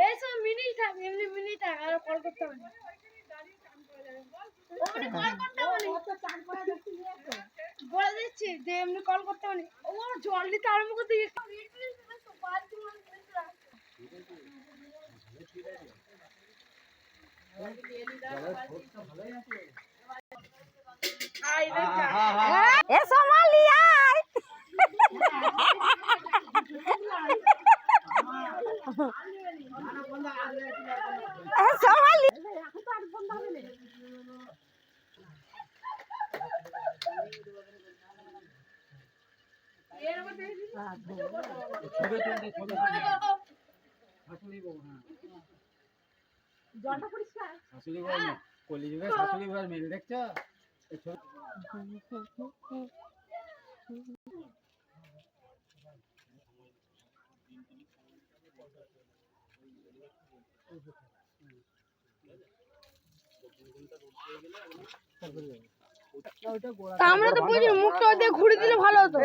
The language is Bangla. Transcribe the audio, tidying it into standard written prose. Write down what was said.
এইসব মিনি থাক, এমনি মিনি থাক, আর কল করতে হবে না। বলে দিচ্ছি যে এমনি কল করতে হবে না। ও জল দিতে আরম্ভ করতে জলটা পরিষ্কার শাশুড়ি ঘর কলিযুগে শাশুড়ি ঘর মেয়ে দেখছো আমরা তো বুঝি মুখটা দিয়ে ঘুরে দিলে ভালো হতো।